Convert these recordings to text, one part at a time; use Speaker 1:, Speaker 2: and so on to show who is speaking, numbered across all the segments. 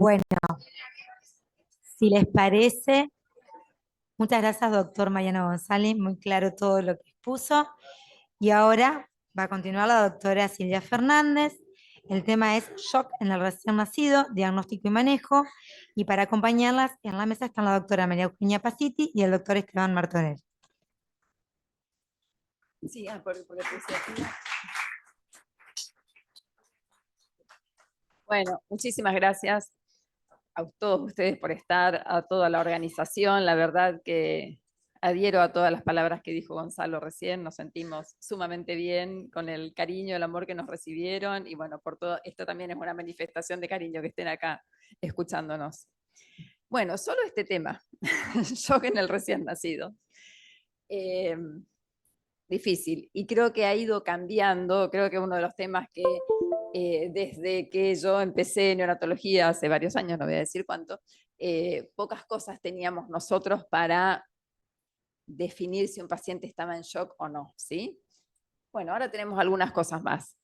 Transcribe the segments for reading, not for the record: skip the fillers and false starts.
Speaker 1: Bueno, si les parece, muchas gracias, doctor Mariano González, muy claro todo lo que expuso. Y ahora va a continuar la doctora Silvia Fernández. El tema es shock en el recién nacido, diagnóstico y manejo. Y para acompañarlas en la mesa están la doctora María Eugenia Pasiti y el doctor Esteban Martonell.
Speaker 2: Sí, porque puse aquí. Bueno, muchísimas gracias a todos ustedes por estar, a toda la organización. La verdad que adhiero a todas las palabras que dijo Gonzalo recién. Nos sentimos sumamente bien con el cariño, el amor que nos recibieron. Y bueno, por todo esto también es una manifestación de cariño que estén acá escuchándonos. Bueno, solo este tema, shock en el recién nacido. Difícil, y creo que ha ido cambiando. Creo que uno de los temas que desde que yo empecé neonatología hace varios años, no voy a decir cuánto, pocas cosas teníamos nosotros para definir si un paciente estaba en shock o no, ¿sí? Bueno, ahora tenemos algunas cosas más.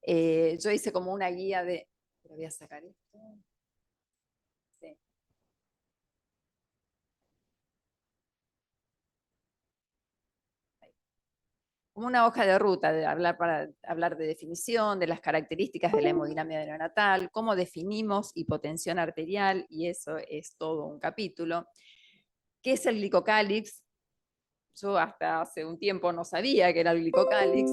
Speaker 2: Yo hice como una guía de... Voy a sacar esto. Sí. Como una hoja de ruta de para hablar de definición, de las características de la hemodinamia neonatal, cómo definimos hipotensión arterial, y eso es todo un capítulo. ¿Qué es el glicocálix? Yo hasta hace un tiempo no sabía qué era el glicocálix.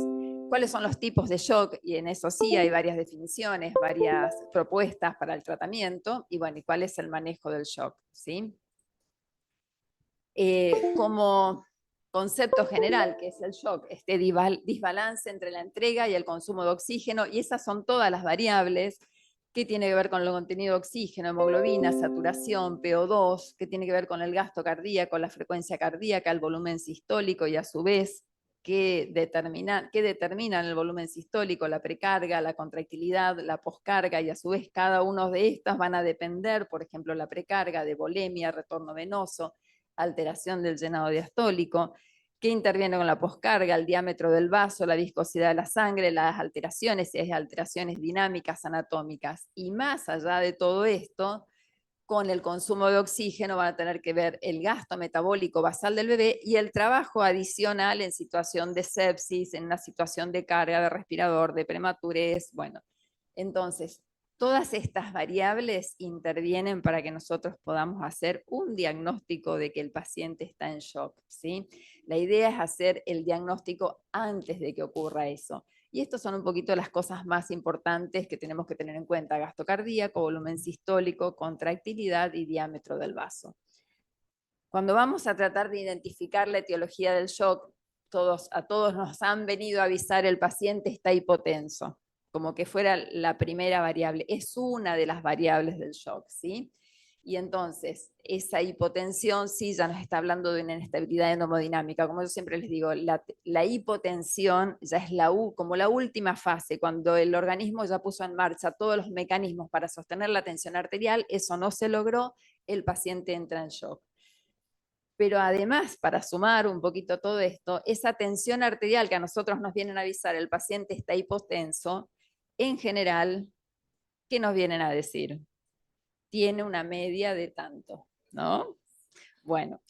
Speaker 2: ¿Cuáles son los tipos de shock? Y en eso sí hay varias definiciones, varias propuestas para el tratamiento. Y bueno, ¿y cuál es el manejo del shock? ¿Sí? Como concepto general, que es el shock, este desbalance entre la entrega y el consumo de oxígeno, y esas son todas las variables que tiene que ver con el contenido de oxígeno, hemoglobina, saturación, PO2, que tiene que ver con el gasto cardíaco, la frecuencia cardíaca, el volumen sistólico, y a su vez que determinan el volumen sistólico, la precarga, la contractilidad, la poscarga, y a su vez cada uno de estas van a depender, por ejemplo, la precarga, de volemia, retorno venoso, alteración del llenado diastólico, que interviene con la poscarga, el diámetro del vaso, la viscosidad de la sangre, las alteraciones, si hay alteraciones dinámicas, anatómicas. Y más allá de todo esto, con el consumo de oxígeno van a tener que ver el gasto metabólico basal del bebé y el trabajo adicional en situación de sepsis, en una situación de carga de respirador, de prematurez. Bueno, entonces, todas estas variables intervienen para que nosotros podamos hacer un diagnóstico de que el paciente está en shock, ¿sí? La idea es hacer el diagnóstico antes de que ocurra eso. Y estas son un poquito las cosas más importantes que tenemos que tener en cuenta: gasto cardíaco, volumen sistólico, contractilidad y diámetro del vaso. Cuando vamos a tratar de identificar la etiología del shock, a todos nos han venido a avisar: el paciente está hipotenso, como que fuera la primera variable. Es una de las variables del shock, ¿sí? Y entonces, esa hipotensión sí ya nos está hablando de una inestabilidad hemodinámica. Como yo siempre les digo, la hipotensión ya es como la última fase. Cuando el organismo ya puso en marcha todos los mecanismos para sostener la tensión arterial, eso no se logró, el paciente entra en shock. Pero además, para sumar un poquito todo esto, esa tensión arterial que a nosotros nos vienen a avisar: el paciente está hipotenso, en general, ¿qué nos vienen a decir? Tiene una media de tanto, ¿no? Bueno,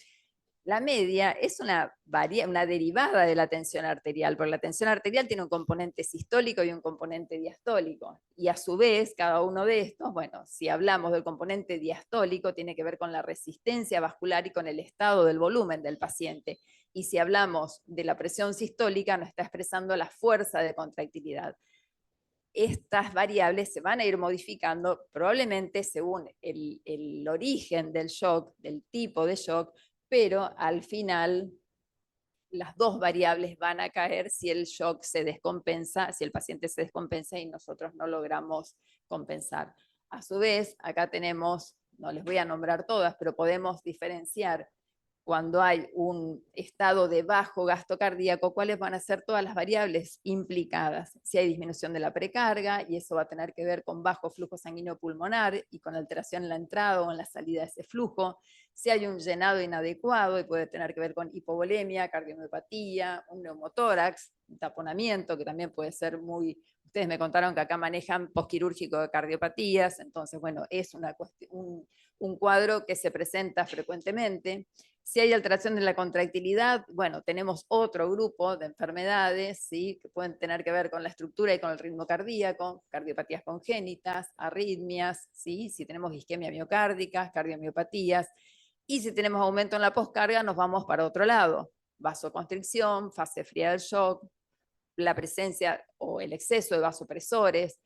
Speaker 2: la media es una derivada de la tensión arterial, porque la tensión arterial tiene un componente sistólico y un componente diastólico. Y a su vez, cada uno de estos, bueno, si hablamos del componente diastólico, tiene que ver con la resistencia vascular y con el estado del volumen del paciente. Y si hablamos de la presión sistólica, nos está expresando la fuerza de contractilidad. Estas variables se van a ir modificando probablemente según el origen del shock, del tipo de shock, pero al final las dos variables van a caer si el shock se descompensa, si el paciente se descompensa y nosotros no logramos compensar. A su vez, acá tenemos, no les voy a nombrar todas, pero podemos diferenciar cuando hay un estado de bajo gasto cardíaco, cuáles van a ser todas las variables implicadas. Si hay disminución de la precarga, y eso va a tener que ver con bajo flujo sanguíneo pulmonar y con alteración en la entrada o en la salida de ese flujo. Si hay un llenado inadecuado, y puede tener que ver con hipovolemia, cardiomiopatía, un neumotórax, un taponamiento, que también puede ser muy, Ustedes me contaron que acá manejan posquirúrgico de cardiopatías, entonces, bueno, es un cuadro que se presenta frecuentemente. Si hay alteración de la contractilidad, bueno, tenemos otro grupo de enfermedades, ¿sí?, que pueden tener que ver con la estructura y con el ritmo cardíaco, cardiopatías congénitas, arritmias, ¿sí?, si tenemos isquemia miocárdica, cardiomiopatías, y si tenemos aumento en la poscarga, nos vamos para otro lado, vasoconstricción, fase fría del shock, la presencia o el exceso de vasopresores,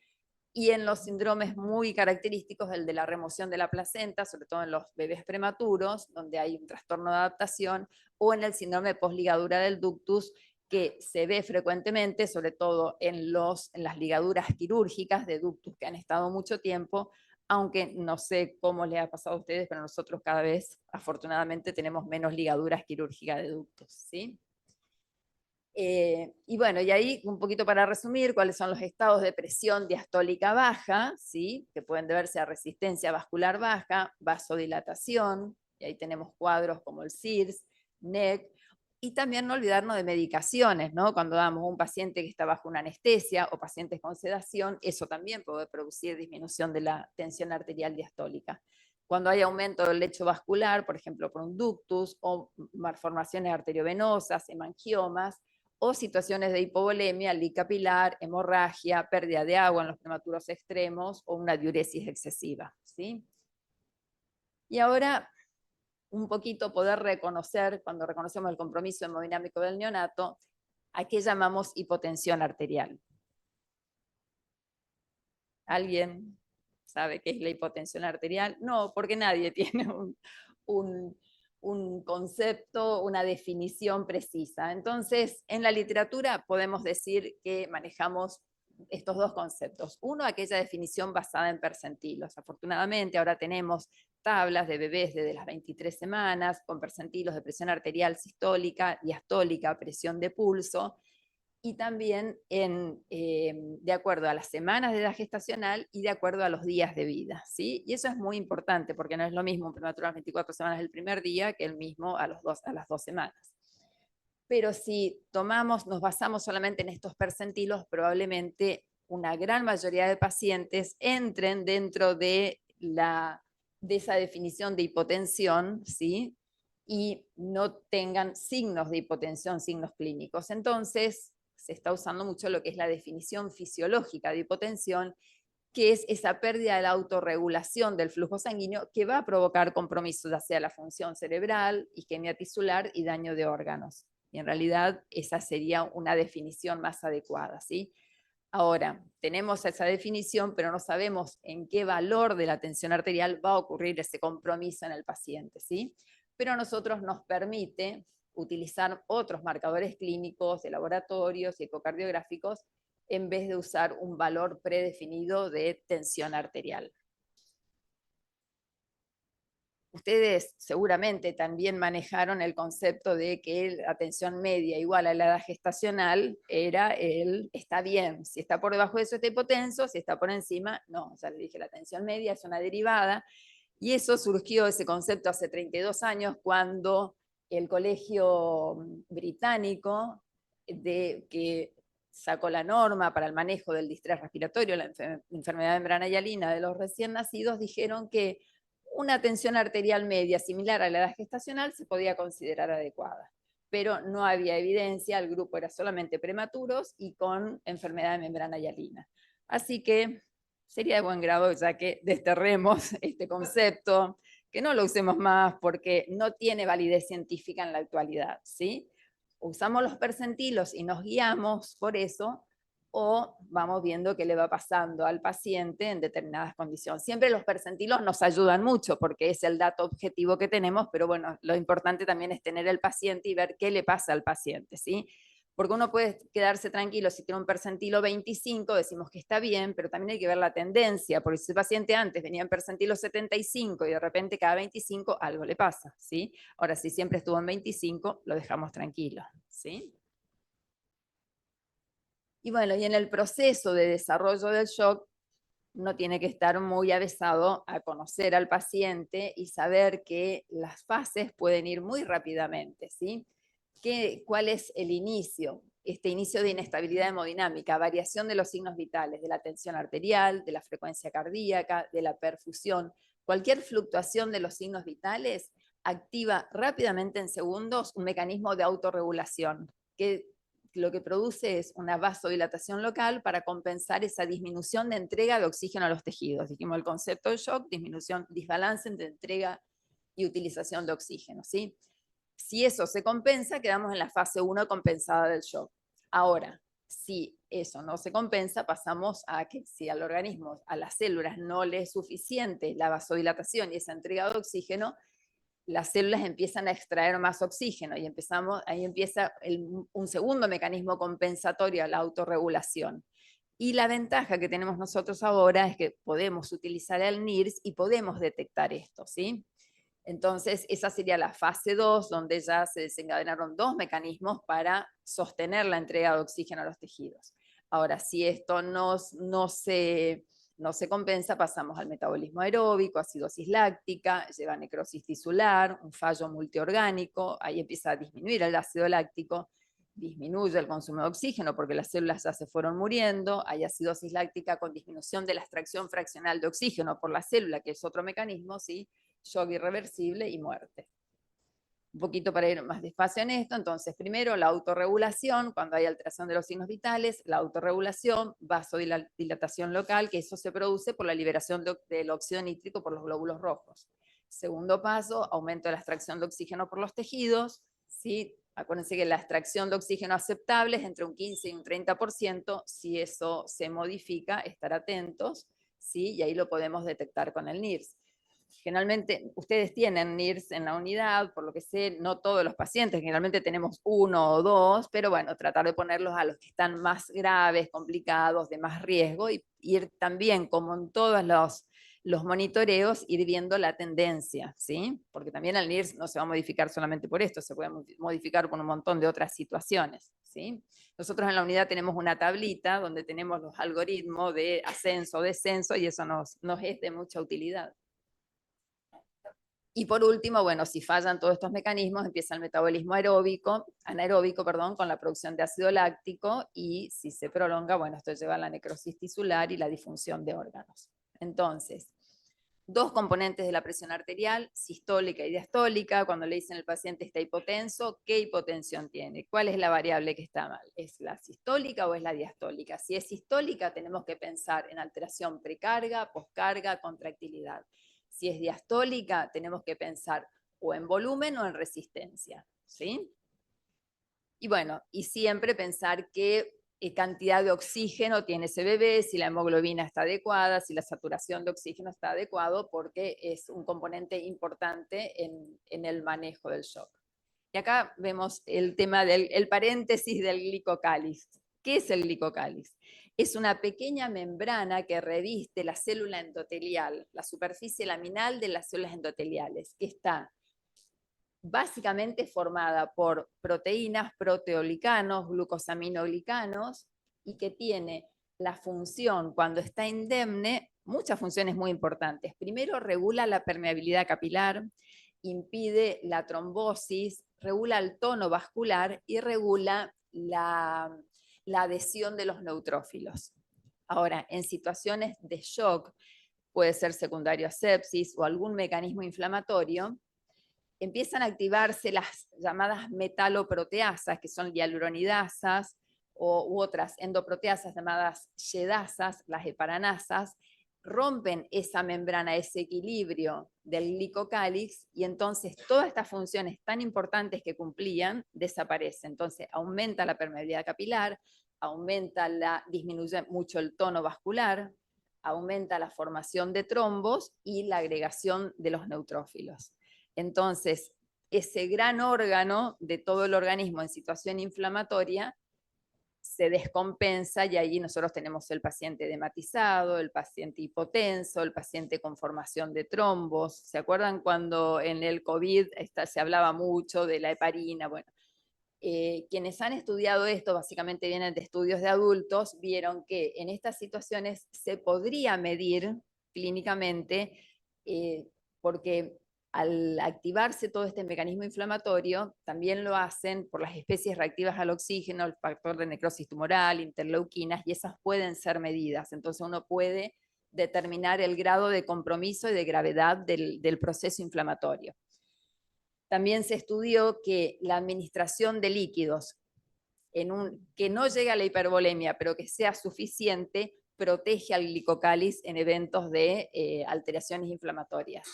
Speaker 2: y en los síndromes muy característicos, el de la remoción de la placenta, sobre todo en los bebés prematuros, donde hay un trastorno de adaptación, o en el síndrome de posligadura del ductus, que se ve frecuentemente, sobre todo en las ligaduras quirúrgicas de ductus que han estado mucho tiempo, aunque no sé cómo les ha pasado a ustedes, pero nosotros cada vez, afortunadamente, tenemos menos ligaduras quirúrgicas de ductus, ¿sí? Y bueno, y ahí un poquito para resumir, cuáles son los estados de presión diastólica baja, ¿sí?, que pueden deberse a resistencia vascular baja, vasodilatación, y ahí tenemos cuadros como el CIRS, NEC, y también no olvidarnos de medicaciones, ¿no? Cuando damos a un paciente que está bajo una anestesia o pacientes con sedación, eso también puede producir disminución de la tensión arterial diastólica. Cuando hay aumento del lecho vascular, por ejemplo, por un ductus o malformaciones arteriovenosas, hemangiomas, o situaciones de hipovolemia, lic capilar, hemorragia, pérdida de agua en los prematuros extremos o una diuresis excesiva, ¿sí? Y ahora un poquito poder reconocer, cuando reconocemos el compromiso hemodinámico del neonato, a qué llamamos hipotensión arterial. ¿Alguien sabe qué es la hipotensión arterial? No, porque nadie tiene un concepto, una definición precisa. Entonces, en la literatura podemos decir que manejamos estos dos conceptos. Uno, aquella definición basada en percentilos. Afortunadamente, ahora tenemos tablas de bebés desde las 23 semanas, con percentilos de presión arterial sistólica, diastólica, presión de pulso, y también de acuerdo a las semanas de edad gestacional y de acuerdo a los días de vida, ¿sí? Y eso es muy importante porque no es lo mismo un prematuro a las 24 semanas el primer día que el mismo a las 2 semanas. Pero si nos basamos solamente en estos percentilos, probablemente una gran mayoría de pacientes entren dentro de esa definición de hipotensión, ¿sí?, y no tengan signos de hipotensión, signos clínicos. Entonces, se está usando mucho lo que es la definición fisiológica de hipotensión, que es esa pérdida de la autorregulación del flujo sanguíneo que va a provocar compromisos hacia la función cerebral, isquemia tisular y daño de órganos. Y en realidad esa sería una definición más adecuada, ¿sí? Ahora, tenemos esa definición, pero no sabemos en qué valor de la tensión arterial va a ocurrir ese compromiso en el paciente, ¿sí? Pero a nosotros nos permite utilizar otros marcadores clínicos de laboratorios y ecocardiográficos en vez de usar un valor predefinido de tensión arterial. Ustedes seguramente también manejaron el concepto de que la tensión media igual a la edad gestacional era está bien, si está por debajo de eso está hipotenso, si está por encima, no, ya les dije, la tensión media es una derivada, y eso surgió, ese concepto, hace 32 años, cuando el Colegio Británico, que sacó la norma para el manejo del distrés respiratorio, la enfermedad de membrana hialina de los recién nacidos, dijeron que una tensión arterial media similar a la edad gestacional se podía considerar adecuada, pero no había evidencia, el grupo era solamente prematuros y con enfermedad de membrana hialina. Así que sería de buen grado ya que desterremos este concepto, que no lo usemos más porque no tiene validez científica en la actualidad, ¿sí? Usamos los percentilos y nos guiamos por eso, o vamos viendo qué le va pasando al paciente en determinadas condiciones. Siempre los percentilos nos ayudan mucho porque es el dato objetivo que tenemos, pero bueno, lo importante también es tener el paciente y ver qué le pasa al paciente, ¿sí? Porque uno puede quedarse tranquilo si tiene un percentilo 25, decimos que está bien, pero también hay que ver la tendencia, porque si ese paciente antes venía en percentilo 75 y de repente cada 25, algo le pasa, ¿sí? Ahora, si siempre estuvo en 25, lo dejamos tranquilo, ¿sí? Y bueno, y en el proceso de desarrollo del shock, uno tiene que estar muy avesado a conocer al paciente y saber que las fases pueden ir muy rápidamente, ¿sí? ¿Cuál es el inicio? este inicio de inestabilidad hemodinámica, variación de los signos vitales, de la tensión arterial, de la frecuencia cardíaca, de la perfusión. Cualquier fluctuación de los signos vitales activa rápidamente en segundos un mecanismo de autorregulación, que lo que produce es una vasodilatación local para compensar esa disminución de entrega de oxígeno a los tejidos. Dijimos el concepto de shock, disminución, desbalance entre entrega y utilización de oxígeno, ¿sí? Si eso se compensa, quedamos en la fase 1 compensada del shock. Ahora, si eso no se compensa, pasamos a que si al organismo, a las células no le es suficiente la vasodilatación y esa entrega de oxígeno, las células empiezan a extraer más oxígeno y ahí empieza un segundo mecanismo compensatorio, la autorregulación. Y la ventaja que tenemos nosotros ahora es que podemos utilizar el NIRS y podemos detectar esto, ¿sí? Entonces, esa sería la fase 2, donde ya se desencadenaron 2 mecanismos para sostener la entrega de oxígeno a los tejidos. Ahora, si esto no se compensa, pasamos al metabolismo aeróbico, acidosis láctica, lleva a necrosis tisular, un fallo multiorgánico, ahí empieza a disminuir el ácido láctico, disminuye el consumo de oxígeno porque las células ya se fueron muriendo, hay acidosis láctica con disminución de la extracción fraccional de oxígeno por la célula, que es otro mecanismo, ¿sí? Shock irreversible y muerte. Un poquito para ir más despacio en esto, entonces primero la autorregulación, cuando hay alteración de los signos vitales, la autorregulación, vasodilatación local, que eso se produce por la liberación del óxido nítrico por los glóbulos rojos. Segundo paso, aumento de la extracción de oxígeno por los tejidos, ¿sí? Acuérdense que la extracción de oxígeno aceptable es entre un 15 y un 30%, si eso se modifica, estar atentos, ¿sí? Y ahí lo podemos detectar con el NIRS. Generalmente ustedes tienen NIRS en la unidad, por lo que sé, no todos los pacientes, generalmente tenemos 1 o 2, pero bueno, tratar de ponerlos a los que están más graves, complicados, de más riesgo, y ir también, como en todos los monitoreos, ir viendo la tendencia, ¿sí? Porque también el NIRS no se va a modificar solamente por esto, se puede modificar por un montón de otras situaciones, ¿sí? Nosotros en la unidad tenemos una tablita donde tenemos los algoritmos de ascenso, descenso, y eso nos es de mucha utilidad. Y por último, bueno, si fallan todos estos mecanismos, empieza el metabolismo anaeróbico, con la producción de ácido láctico, y si se prolonga, bueno, esto lleva a la necrosis tisular y la disfunción de órganos. Entonces, 2 componentes de la presión arterial, sistólica y diastólica. Cuando le dicen al paciente está hipotenso, ¿qué hipotensión tiene? ¿Cuál es la variable que está mal? ¿Es la sistólica o es la diastólica? Si es sistólica, tenemos que pensar en alteración precarga, poscarga, contractilidad. Si es diastólica, tenemos que pensar o en volumen o en resistencia, ¿sí? Y bueno, y siempre pensar qué cantidad de oxígeno tiene ese bebé, si la hemoglobina está adecuada, si la saturación de oxígeno está adecuado, porque es un componente importante en el manejo del shock. Y acá vemos el tema del paréntesis del glicocáliz. ¿Qué es el glicocáliz? Es una pequeña membrana que reviste la célula endotelial, la superficie laminal de las células endoteliales, que está básicamente formada por proteínas, proteoglicanos, glucosaminoglicanos, y que tiene la función, cuando está indemne, muchas funciones muy importantes. Primero, regula la permeabilidad capilar, impide la trombosis, regula el tono vascular y regula la adhesión de los neutrófilos. Ahora, en situaciones de shock, puede ser secundario a sepsis o algún mecanismo inflamatorio, empiezan a activarse las llamadas metaloproteasas, que son hialuronidasas, u otras endoproteasas llamadas yedasas, las heparanasas, rompen esa membrana, ese equilibrio del glicocáliz, y entonces todas estas funciones tan importantes que cumplían desaparecen. Entonces aumenta la permeabilidad capilar, disminuye mucho el tono vascular, aumenta la formación de trombos y la agregación de los neutrófilos. Entonces, ese gran órgano de todo el organismo en situación inflamatoria se descompensa, y ahí nosotros tenemos el paciente edematizado, el paciente hipotenso, el paciente con formación de trombos. ¿Se acuerdan cuando en el COVID se hablaba mucho de la heparina? Bueno, quienes han estudiado esto, básicamente vienen de estudios de adultos, vieron que en estas situaciones se podría medir clínicamente, porque Al activarse todo este mecanismo inflamatorio, también lo hacen por las especies reactivas al oxígeno, el factor de necrosis tumoral, interleuquinas, y esas pueden ser medidas. Entonces uno puede determinar el grado de compromiso y de gravedad del proceso inflamatorio. También se estudió que la administración de líquidos que no llegue a la hipervolemia, pero que sea suficiente, protege al glicocáliz en eventos de alteraciones inflamatorias.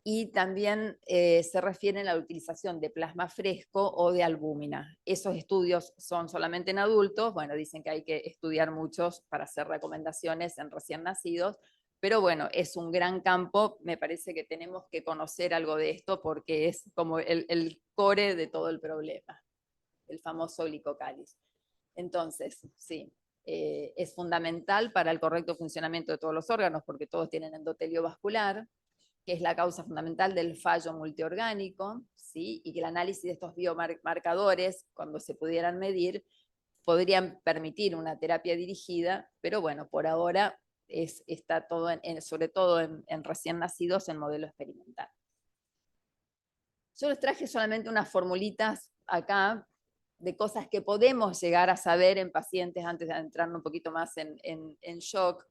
Speaker 2: Y también se refieren a la utilización de plasma fresco o de albúmina. Esos estudios son solamente en adultos, bueno, dicen que hay que estudiar muchos para hacer recomendaciones en recién nacidos, pero bueno, es un gran campo, me parece que tenemos que conocer algo de esto porque es como el core de todo el problema, el famoso glicocáliz. Entonces, sí, es fundamental para el correcto funcionamiento de todos los órganos porque todos tienen endotelio vascular, que es la causa fundamental del fallo multiorgánico, ¿sí? Y que el análisis de estos biomarcadores, cuando se pudieran medir, podrían permitir una terapia dirigida, pero bueno, por ahora está todo, sobre todo en recién nacidos, en modelo experimental. Yo les traje solamente unas formulitas acá de cosas que podemos llegar a saber en pacientes antes de entrar un poquito más en shock.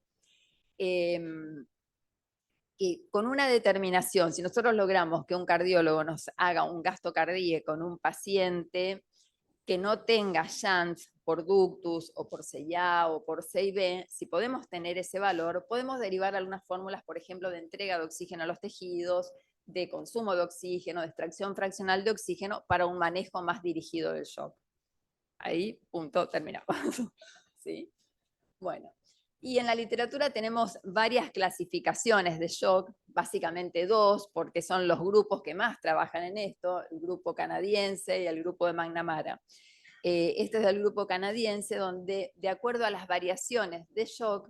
Speaker 2: Que con una determinación, si nosotros logramos que un cardiólogo nos haga un gasto cardíaco en un paciente que no tenga shunt por ductus o por CIA o por CIB, si podemos tener ese valor, podemos derivar algunas fórmulas, por ejemplo, de entrega de oxígeno a los tejidos, de consumo de oxígeno, de extracción fraccional de oxígeno para un manejo más dirigido del shock. Ahí, punto, terminado. ¿Sí? Bueno, y en la literatura tenemos varias clasificaciones de shock, básicamente dos, porque son los grupos que más trabajan en esto, el grupo canadiense y el grupo de McNamara. Este es del grupo canadiense, donde de acuerdo a las variaciones de shock,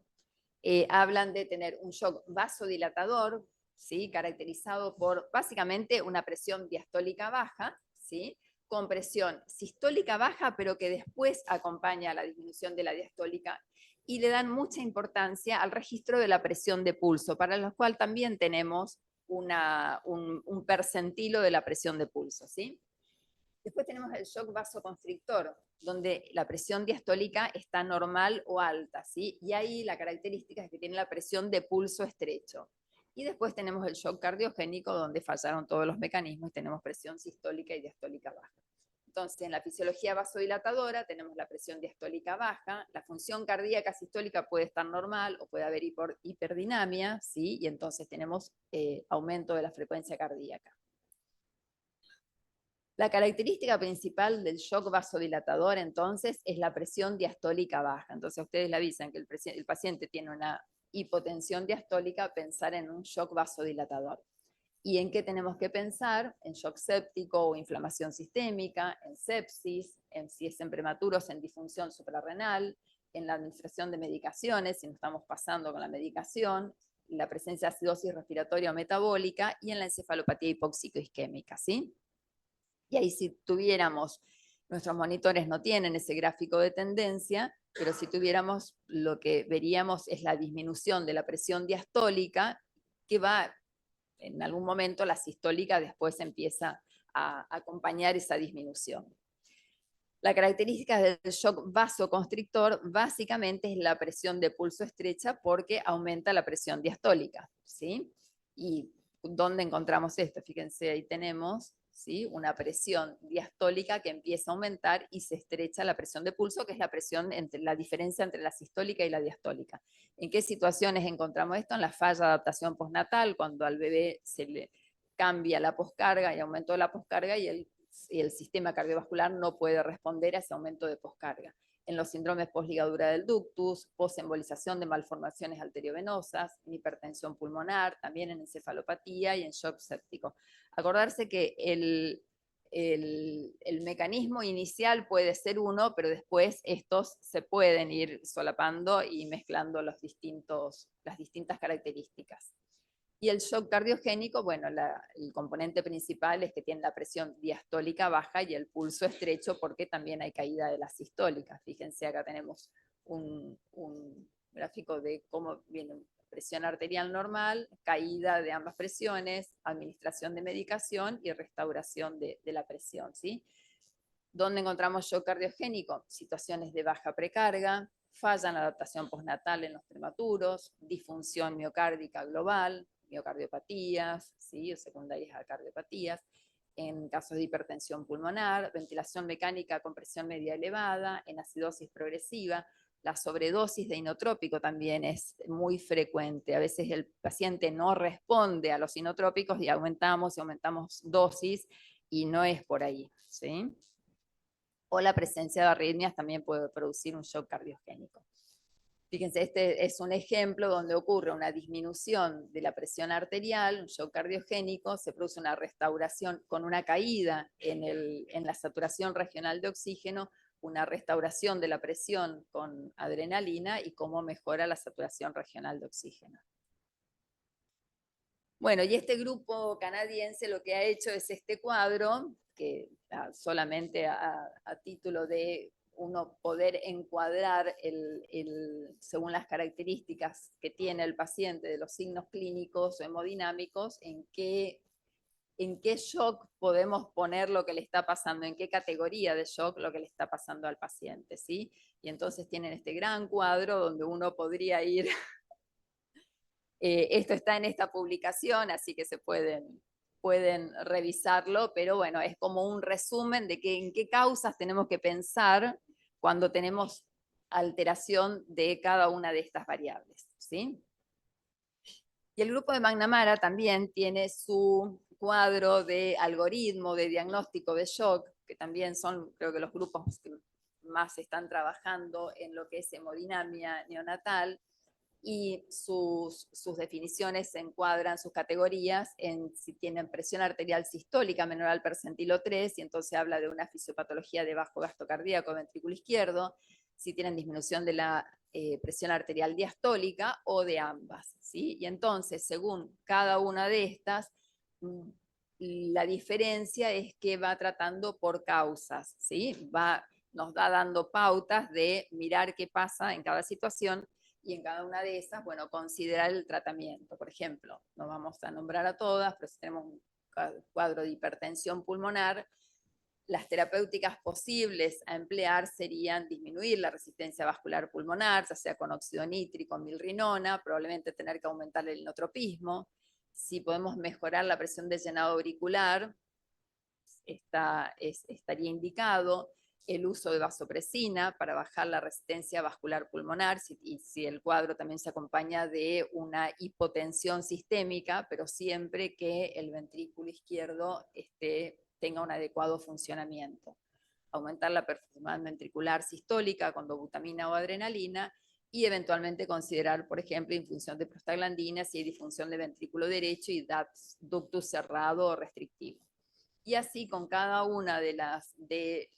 Speaker 2: hablan de tener un shock vasodilatador, ¿sí? Caracterizado por básicamente una presión diastólica baja, ¿sí? Con presión sistólica baja, pero que después acompaña a la disminución de la diastólica, y le dan mucha importancia al registro de la presión de pulso, para lo cual también tenemos un percentilo de la presión de pulso, ¿sí? Después tenemos el shock vasoconstrictor, donde la presión diastólica está normal o alta, ¿sí? Y ahí la característica es que tiene la presión de pulso estrecho. Y después tenemos el shock cardiogénico, donde fallaron todos los mecanismos y tenemos presión sistólica y diastólica baja. Entonces, en la fisiología vasodilatadora tenemos la presión diastólica baja, la función cardíaca sistólica puede estar normal o puede haber hiperdinamia, ¿sí? Y entonces tenemos aumento de la frecuencia cardíaca. La característica principal del shock vasodilatador, entonces, es la presión diastólica baja. Entonces, ustedes le avisan que el paciente tiene una hipotensión diastólica, pensar en un shock vasodilatador. ¿Y en qué tenemos que pensar? En shock séptico o inflamación sistémica, en sepsis, si es en prematuros, en disfunción suprarrenal, en la administración de medicaciones, si no estamos pasando con la medicación, la presencia de acidosis respiratoria o metabólica, y en la encefalopatía hipóxico-isquémica, ¿sí? Y ahí si tuviéramos, nuestros monitores no tienen ese gráfico de tendencia, pero si tuviéramos, lo que veríamos es la disminución de la presión diastólica, que va, en algún momento la sistólica después empieza a acompañar esa disminución. La característica del shock vasoconstrictor básicamente es la presión de pulso estrecha porque aumenta la presión diastólica, ¿sí? ¿Y dónde encontramos esto? Fíjense, ahí tenemos, ¿sí? Una presión diastólica que empieza a aumentar y se estrecha la presión de pulso, que es la presión entre la diferencia entre la sistólica y la diastólica. ¿En qué situaciones encontramos esto? En la falla de adaptación postnatal, cuando al bebé se le cambia la poscarga y aumentó la poscarga y el sistema cardiovascular no puede responder a ese aumento de poscarga. En los síndromes postligadura del ductus, posembolización de malformaciones arteriovenosas, en hipertensión pulmonar, también en encefalopatía y en shock séptico. Acordarse que el mecanismo inicial puede ser uno, pero después estos se pueden ir solapando y mezclando las distintas características. Y el shock cardiogénico, bueno, el componente principal es que tiene la presión diastólica baja y el pulso estrecho porque también hay caída de la sistólica. Fíjense, acá tenemos un gráfico de cómo viene presión arterial normal, caída de ambas presiones, administración de medicación y restauración de la presión, ¿sí? ¿Dónde encontramos shock cardiogénico? Situaciones de baja precarga, falla en la adaptación postnatal en los prematuros, disfunción miocárdica global, miocardiopatías, ¿sí? O secundarias a cardiopatías, en casos de hipertensión pulmonar, ventilación mecánica con presión media elevada, en acidosis progresiva. La sobredosis de inotrópico también es muy frecuente. A veces el paciente no responde a los inotrópicos y aumentamos dosis y no es por ahí, ¿sí? O la presencia de arritmias también puede producir un shock cardiogénico. Fíjense, este es un ejemplo donde ocurre una disminución de la presión arterial, un shock cardiogénico, se produce una restauración con una caída en la saturación regional de oxígeno, una restauración de la presión con adrenalina y cómo mejora la saturación regional de oxígeno. Bueno, y este grupo canadiense lo que ha hecho es este cuadro, que solamente a título de uno poder encuadrar según las características que tiene el paciente de los signos clínicos o hemodinámicos, en qué shock podemos poner lo que le está pasando, en qué categoría de shock lo que le está pasando al paciente, ¿sí? Y entonces tienen este gran cuadro donde uno podría ir. Esto está en esta publicación, así que se pueden revisarlo, pero bueno, es como un resumen de en qué causas tenemos que pensar cuando tenemos alteración de cada una de estas variables, ¿sí? Y el grupo de McNamara también tiene su cuadro de algoritmo de diagnóstico de shock, que también son, creo que los grupos que más están trabajando en lo que es hemodinamia neonatal, y sus definiciones se encuadran, sus categorías, en si tienen presión arterial sistólica menor al percentilo 3, y entonces habla de una fisiopatología de bajo gasto cardíaco ventrículo izquierdo, si tienen disminución de la presión arterial diastólica o de ambas, ¿sí? Y entonces, según cada una de estas, la diferencia es que va tratando por causas, ¿sí? Nos va dando pautas de mirar qué pasa en cada situación y en cada una de esas, bueno, considerar el tratamiento. Por ejemplo, no vamos a nombrar a todas, pero si tenemos un cuadro de hipertensión pulmonar, las terapéuticas posibles a emplear serían disminuir la resistencia vascular pulmonar, ya sea con óxido nítrico, milrinona, probablemente tener que aumentar el inotropismo. Si podemos mejorar la presión de llenado auricular, estaría indicado el uso de vasopresina para bajar la resistencia vascular pulmonar, y si el cuadro también se acompaña de una hipotensión sistémica, pero siempre que el ventrículo izquierdo tenga un adecuado funcionamiento. Aumentar la perfusión ventricular sistólica con dobutamina o adrenalina, y eventualmente considerar, por ejemplo, infunción de prostaglandinas si hay disfunción de ventrículo derecho y ductus cerrado o restrictivo. Y así con cada una de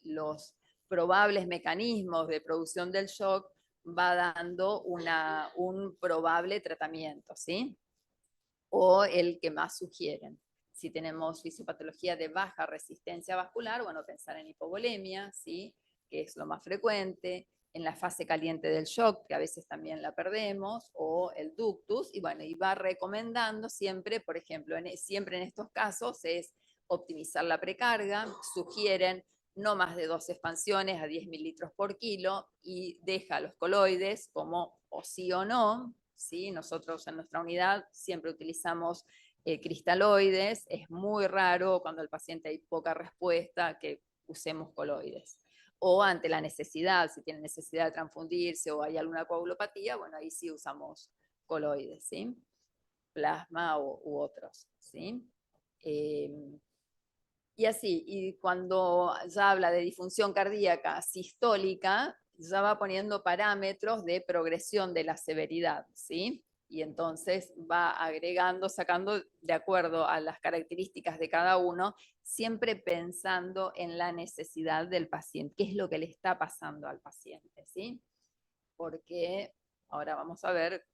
Speaker 2: los probables mecanismos de producción del shock va dando un probable tratamiento, ¿sí? O el que más sugieren. Si tenemos fisiopatología de baja resistencia vascular, bueno, pensar en hipovolemia, ¿sí? Que es lo más frecuente, en la fase caliente del shock, que a veces también la perdemos, o el ductus, y bueno, y va recomendando siempre, por ejemplo, siempre en estos casos es optimizar la precarga, sugieren no más de 2 expansiones a 10 mililitros por kilo y deja los coloides como o sí o no, ¿sí? Nosotros en nuestra unidad siempre utilizamos cristaloides, es muy raro cuando el paciente hay poca respuesta que usemos coloides. O ante la necesidad, si tiene necesidad de transfundirse o hay alguna coagulopatía, bueno, ahí sí usamos coloides, ¿sí? Plasma u otros, ¿sí? Y así, y cuando ya habla de disfunción cardíaca sistólica, ya va poniendo parámetros de progresión de la severidad, ¿sí? Y entonces va agregando, sacando de acuerdo a las características de cada uno, siempre pensando en la necesidad del paciente, qué es lo que le está pasando al paciente, ¿sí? Porque ahora vamos a ver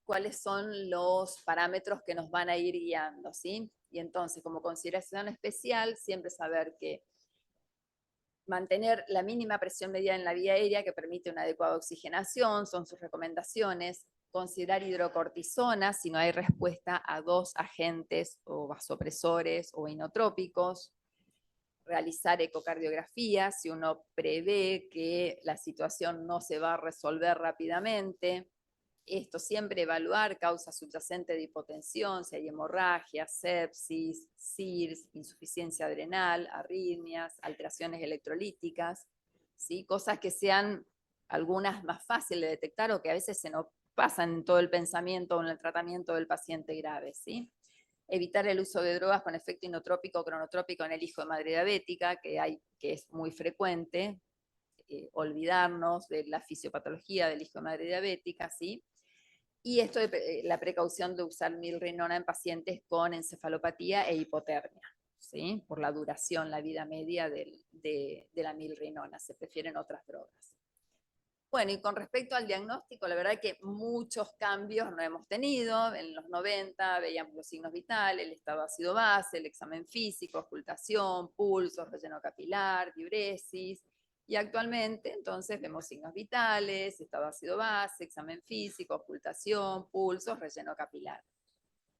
Speaker 2: cuáles son los parámetros que nos van a ir guiando, ¿sí? Y entonces, como consideración especial, siempre saber que mantener la mínima presión media en la vía aérea que permite una adecuada oxigenación, son sus recomendaciones. Considerar hidrocortisona si no hay respuesta a 2 agentes o vasopresores o inotrópicos. Realizar ecocardiografía si uno prevé que la situación no se va a resolver rápidamente. Esto siempre evaluar causa subyacente de hipotensión, si hay hemorragia, sepsis, SIRS, insuficiencia adrenal, arritmias, alteraciones electrolíticas, ¿sí? Cosas que sean algunas más fáciles de detectar o que a veces se nos pasan en todo el pensamiento o en el tratamiento del paciente grave, ¿sí? Evitar el uso de drogas con efecto inotrópico o cronotrópico en el hijo de madre diabética, que es muy frecuente, olvidarnos de la fisiopatología del hijo de madre diabética, ¿sí? Y esto de la precaución de usar milrinona en pacientes con encefalopatía e hipotermia, ¿sí? Por la duración, la vida media de la milrinona, se prefieren otras drogas. Bueno, y con respecto al diagnóstico, la verdad que muchos cambios no hemos tenido. En los 90 veíamos los signos vitales, el estado ácido base, el examen físico, ocultación, pulsos, relleno capilar, diuresis. Y actualmente, entonces, vemos signos vitales, estado ácido base, examen físico, ocultación, pulsos, relleno capilar.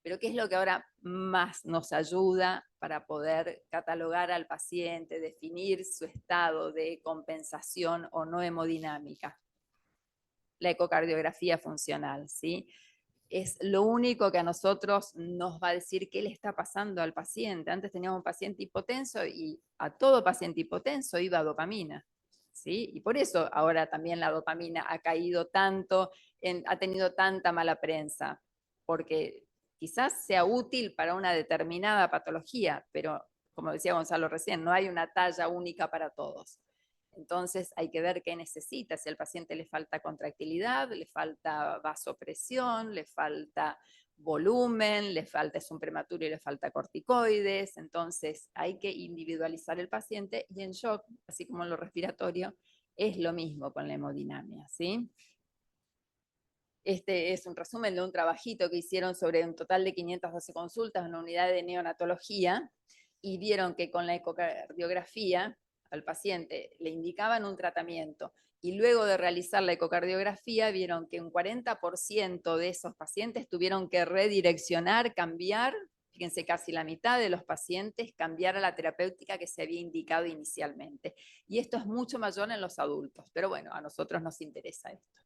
Speaker 2: Pero ¿qué es lo que ahora más nos ayuda para poder catalogar al paciente, definir su estado de compensación o no hemodinámica? La ecocardiografía funcional, ¿sí? Es lo único que a nosotros nos va a decir qué le está pasando al paciente. Antes teníamos un paciente hipotenso y a todo paciente hipotenso iba dopamina, ¿sí? Y por eso ahora también la dopamina ha caído tanto, ha tenido tanta mala prensa, porque quizás sea útil para una determinada patología, pero como decía Gonzalo recién, no hay una talla única para todos. Entonces hay que ver qué necesita, si al paciente le falta contractilidad, le falta vasopresión, le falta volumen, le falta, es un prematuro y le falta corticoides, entonces hay que individualizar el paciente y en shock, así como en lo respiratorio, es lo mismo con la hemodinamia, ¿sí? Este es un resumen de un trabajito que hicieron sobre un total de 512 consultas en una unidad de neonatología y vieron que con la ecocardiografía al paciente le indicaban un tratamiento y luego de realizar la ecocardiografía vieron que un 40% de esos pacientes tuvieron que redireccionar, cambiar, fíjense, casi la mitad de los pacientes cambiar a la terapéutica que se había indicado inicialmente. Y esto es mucho mayor en los adultos, pero bueno, a nosotros nos interesa esto.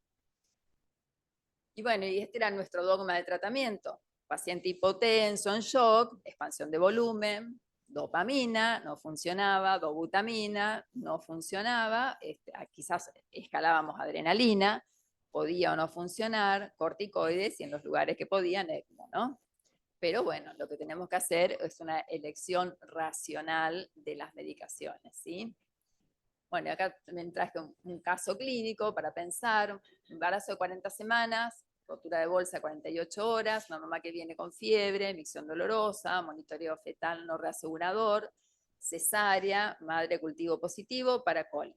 Speaker 2: Y bueno, y este era nuestro dogma de tratamiento. Paciente hipotenso, en shock, expansión de volumen, dopamina, no funcionaba, dobutamina, no funcionaba, quizás escalábamos adrenalina, podía o no funcionar, corticoides y en los lugares que podían, ECMO, ¿no? Pero bueno, lo que tenemos que hacer es una elección racional de las medicaciones, ¿sí? Bueno, acá también traje un caso clínico para pensar, embarazo de 40 semanas, rotura de bolsa 48 horas, una mamá que viene con fiebre, micción dolorosa, monitoreo fetal no reasegurador, cesárea, madre cultivo positivo, para coli.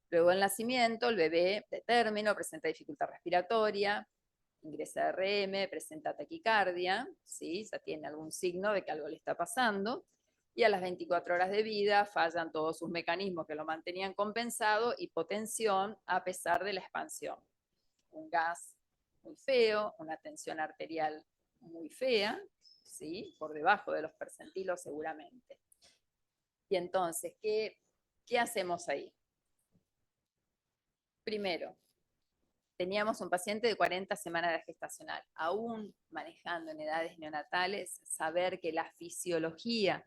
Speaker 2: Luego del nacimiento, el bebé de término presenta dificultad respiratoria, ingresa a RM, presenta taquicardia, ¿sí? Ya tiene algún signo de que algo le está pasando, y a las 24 horas de vida fallan todos sus mecanismos que lo mantenían compensado, hipotensión a pesar de la expansión. Un gas muy feo, una tensión arterial muy fea, ¿sí? Por debajo de los percentilos seguramente. Y entonces, ¿qué hacemos ahí? Primero, teníamos un paciente de 40 semanas de gestacional, aún manejando en edades neonatales, saber que la fisiología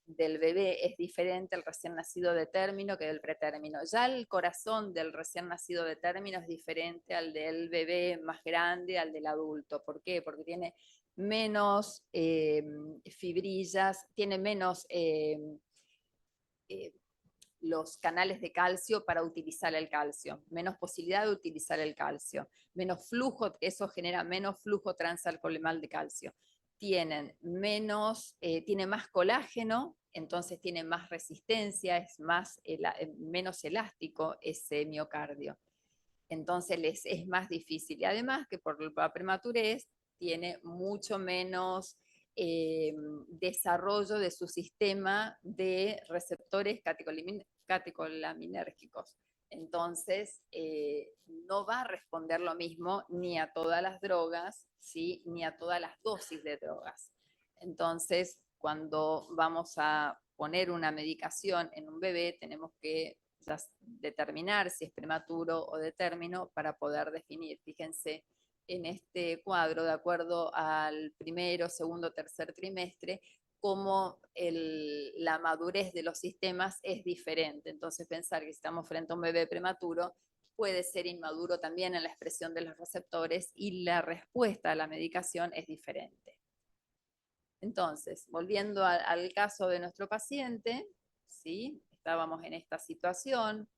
Speaker 2: del bebé es diferente al recién nacido de término que del pretérmino. Ya el corazón del recién nacido de término es diferente al del bebé más grande, al del adulto. ¿Por qué? Porque tiene menos fibrillas, tiene menos los canales de calcio para utilizar el calcio, menos posibilidad de utilizar el calcio, menos flujo, eso genera menos flujo transalcolemal de calcio. Tiene más colágeno, entonces tiene más resistencia, es menos elástico ese miocardio. Entonces es más difícil. Y además que por la prematurez tiene mucho menos desarrollo de su sistema de receptores catecolinérgicos. Entonces, no va a responder lo mismo ni a todas las drogas, ¿sí? Ni a todas las dosis de drogas. Entonces, cuando vamos a poner una medicación en un bebé, tenemos que determinar si es prematuro o de término para poder definir. Fíjense, en este cuadro, de acuerdo al primero, segundo, tercer trimestre, cómo la madurez de los sistemas es diferente. Entonces, pensar que estamos frente a un bebé prematuro puede ser inmaduro también en la expresión de los receptores y la respuesta a la medicación es diferente. Entonces, volviendo al caso de nuestro paciente, ¿sí? Estábamos en esta situación,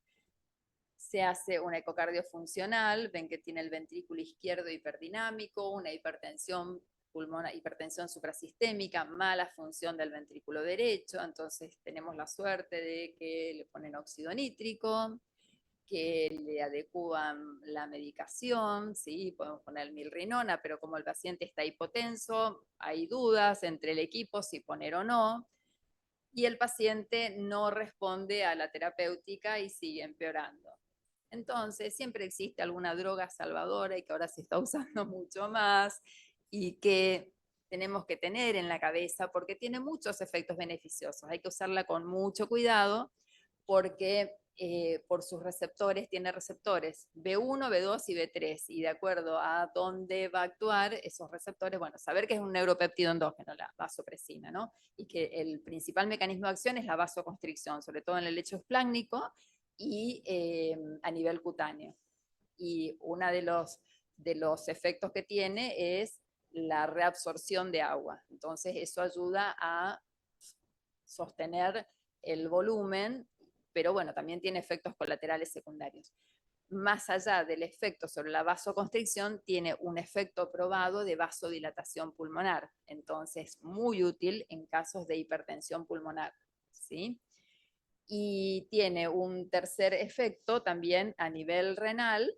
Speaker 2: se hace un ecocardio funcional, ven que tiene el ventrículo izquierdo hiperdinámico, una hipertensión pulmonar, hipertensión suprasistémica, mala función del ventrículo derecho, entonces tenemos la suerte de que le ponen óxido nítrico, que le adecúan la medicación, ¿sí? Podemos poner milrinona, pero como el paciente está hipotenso, hay dudas entre el equipo si poner o no, y el paciente no responde a la terapéutica y sigue empeorando. Entonces, siempre existe alguna droga salvadora y que ahora se está usando mucho más y que tenemos que tener en la cabeza porque tiene muchos efectos beneficiosos. Hay que usarla con mucho cuidado porque por sus receptores tiene receptores B1, B2 y B3 y de acuerdo a dónde va a actuar esos receptores, bueno, saber que es un neuropéptido endógeno, la vasopresina, ¿no? Y que el principal mecanismo de acción es la vasoconstricción, sobre todo en el lecho esplácnico y a nivel cutáneo. Y uno de los efectos que tiene es la reabsorción de agua. Entonces eso ayuda a sostener el volumen, pero bueno, también tiene efectos colaterales secundarios. Más allá del efecto sobre la vasoconstricción, tiene un efecto probado de vasodilatación pulmonar. Entonces, muy útil en casos de hipertensión pulmonar, ¿sí? Y tiene un tercer efecto también a nivel renal,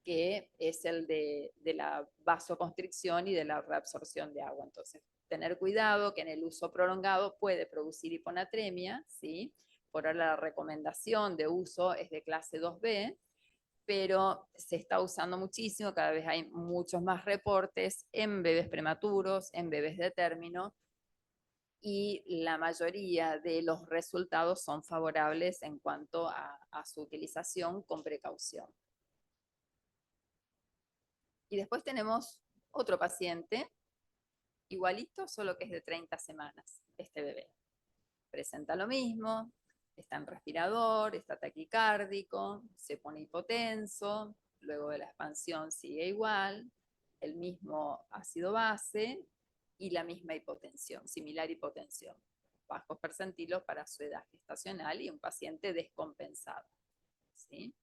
Speaker 2: que es el de la vasoconstricción y de la reabsorción de agua. Entonces, tener cuidado que en el uso prolongado puede producir hiponatremia, ¿sí? Por ahora la recomendación de uso es de clase 2B, pero se está usando muchísimo, cada vez hay muchos más reportes en bebés prematuros, en bebés de término, y la mayoría de los resultados son favorables en cuanto a su utilización con precaución. Y después tenemos otro paciente, igualito, solo que es de 30 semanas, este bebé. Presenta lo mismo, está en respirador, está taquicárdico, se pone hipotenso, luego de la expansión sigue igual, el mismo ácido base y la misma hipotensión, similar hipotensión. Bajos percentilos para su edad gestacional y un paciente descompensado, ¿sí?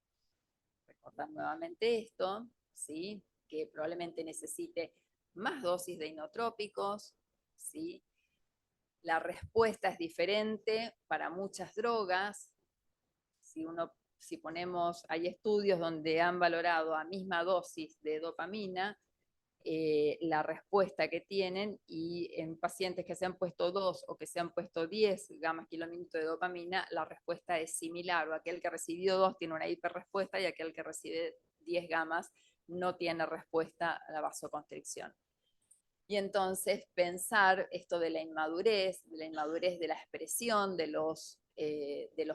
Speaker 2: Recordar nuevamente esto, ¿sí? Que probablemente necesite más dosis de inotrópicos, ¿sí? La respuesta es diferente para muchas drogas. Si ponemos, hay estudios donde han valorado a misma dosis de dopamina, la respuesta que tienen, y en pacientes que se han puesto 2 o que se han puesto 10 gamas kilómetros de dopamina, la respuesta es similar, o aquel que recibió 2 tiene una hiperrespuesta y aquel que recibe 10 gamas no tiene respuesta a la vasoconstricción. Y entonces pensar esto de la inmadurez de la expresión de los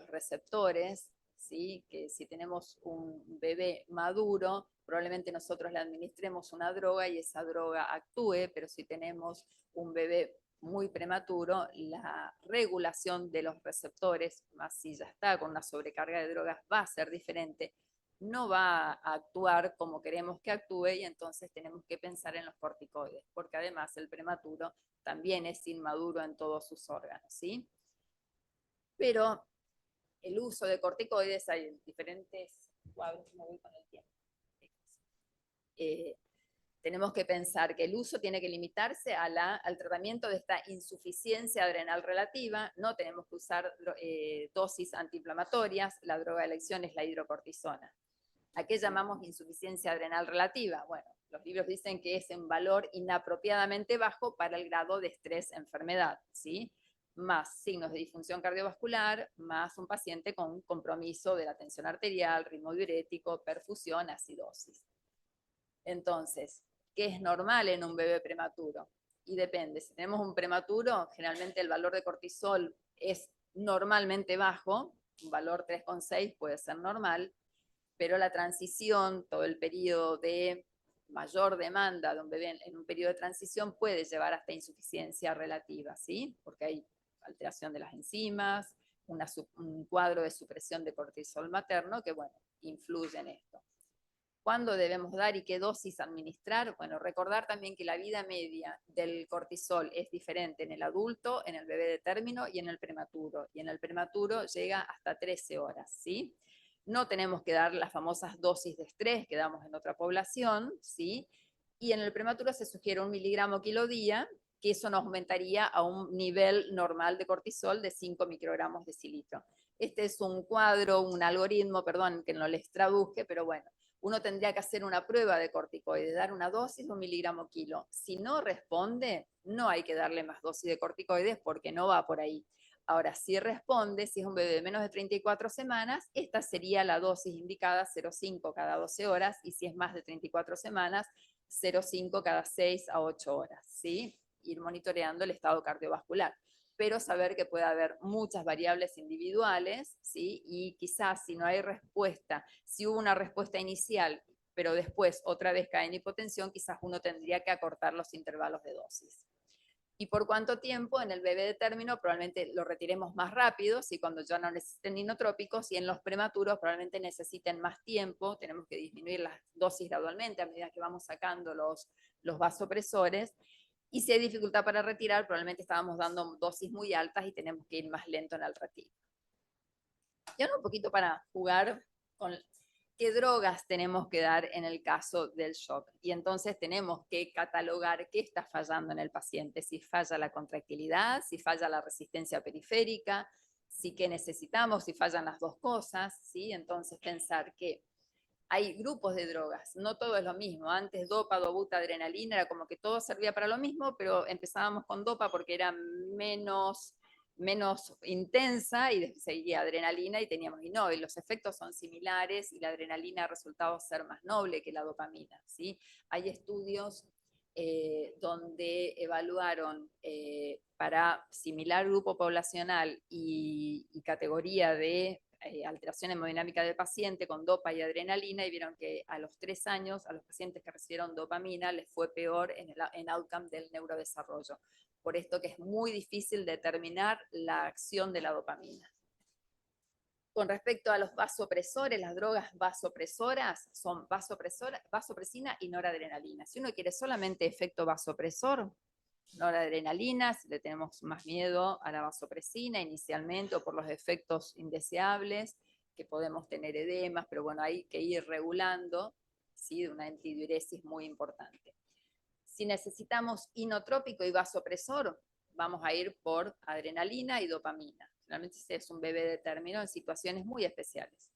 Speaker 2: receptores, ¿sí? Que si tenemos un bebé maduro, probablemente nosotros le administremos una droga y esa droga actúe, pero si tenemos un bebé muy prematuro, la regulación de los receptores, más si ya está con una sobrecarga de drogas, va a ser diferente, no va a actuar como queremos que actúe y entonces tenemos que pensar en los corticoides, porque además el prematuro también es inmaduro en todos sus órganos, ¿sí? Pero el uso de corticoides, hay diferentes cuadros, me voy con el tiempo. Tenemos que pensar que el uso tiene que limitarse al tratamiento de esta insuficiencia adrenal relativa, no tenemos que usar dosis antiinflamatorias, la droga de elección es la hidrocortisona. ¿A qué llamamos insuficiencia adrenal relativa? Bueno, los libros dicen que es un valor inapropiadamente bajo para el grado de estrés-enfermedad, ¿sí? más signos de disfunción cardiovascular, más un paciente con compromiso de la tensión arterial, ritmo diurético, perfusión, acidosis. Entonces, ¿qué es normal en un bebé prematuro? Y depende, si tenemos un prematuro, generalmente el valor de cortisol es normalmente bajo, un valor 3,6 puede ser normal, pero la transición, todo el periodo de mayor demanda de un bebé en un periodo de transición puede llevar hasta insuficiencia relativa, ¿sí? Porque hay alteración de las enzimas, un cuadro de supresión de cortisol materno que, bueno, influye en esto. ¿Cuándo debemos dar y qué dosis administrar? Bueno, recordar también que la vida media del cortisol es diferente en el adulto, en el bebé de término y en el prematuro. Y en el prematuro llega hasta 13 horas, ¿sí? No tenemos que dar las famosas dosis de estrés que damos en otra población, ¿sí? Y en el prematuro se sugiere 1 miligramo kilo día, que eso nos aumentaría a un nivel normal de cortisol de 5 microgramos decilitro. Este es un cuadro, un algoritmo, perdón, que no les traduje, pero bueno, uno tendría que hacer una prueba de corticoides, dar una dosis de 1 miligramo kilo. Si no responde, no hay que darle más dosis de corticoides porque no va por ahí. Ahora, si responde, si es un bebé de menos de 34 semanas, esta sería la dosis indicada 0,5 cada 12 horas, y si es más de 34 semanas, 0,5 cada 6 a 8 horas, ¿sí? Ir monitoreando el estado cardiovascular, pero saber que puede haber muchas variables individuales, ¿sí? Y quizás si no hay respuesta, si hubo una respuesta inicial, pero después otra vez cae en hipotensión, quizás uno tendría que acortar los intervalos de dosis. ¿Y por cuánto tiempo? En el bebé de término probablemente lo retiremos más rápido, si cuando ya no necesiten inotrópicos, y en los prematuros probablemente necesiten más tiempo, tenemos que disminuir las dosis gradualmente a medida que vamos sacando los vasopresores, y si hay dificultad para retirar, probablemente estábamos dando dosis muy altas y tenemos que ir más lento en el retiro. Y ahora un poquito para jugar con qué drogas tenemos que dar en el caso del shock. Y entonces tenemos que catalogar qué está fallando en el paciente, si falla la contractilidad, si falla la resistencia periférica, si qué necesitamos, si fallan las dos cosas, ¿sí? Entonces pensar que hay grupos de drogas, no todo es lo mismo. Antes dopa, dobuta, adrenalina, era como que todo servía para lo mismo, pero empezábamos con dopa porque era menos intensa, y seguía adrenalina y teníamos, y no, y los efectos son similares, y la adrenalina ha resultado ser más noble que la dopamina, ¿sí? Hay estudios donde evaluaron para similar grupo poblacional y categoría de alteración hemodinámica del paciente con dopa y adrenalina, y vieron que a los 3 años a los pacientes que recibieron dopamina les fue peor en outcome del neurodesarrollo. Por esto que es muy difícil determinar la acción de la dopamina. Con respecto a los vasopresores, las drogas vasopresoras son vasopresina y noradrenalina. Si uno quiere solamente efecto vasopresor, noradrenalina, si le tenemos más miedo a la vasopresina inicialmente, o por los efectos indeseables, que podemos tener edemas, pero bueno, hay que ir regulando, ¿sí? De una antidiuresis muy importante. Si necesitamos inotrópico y vasopresor, vamos a ir por adrenalina y dopamina. Generalmente si es un bebé de término en situaciones muy especiales.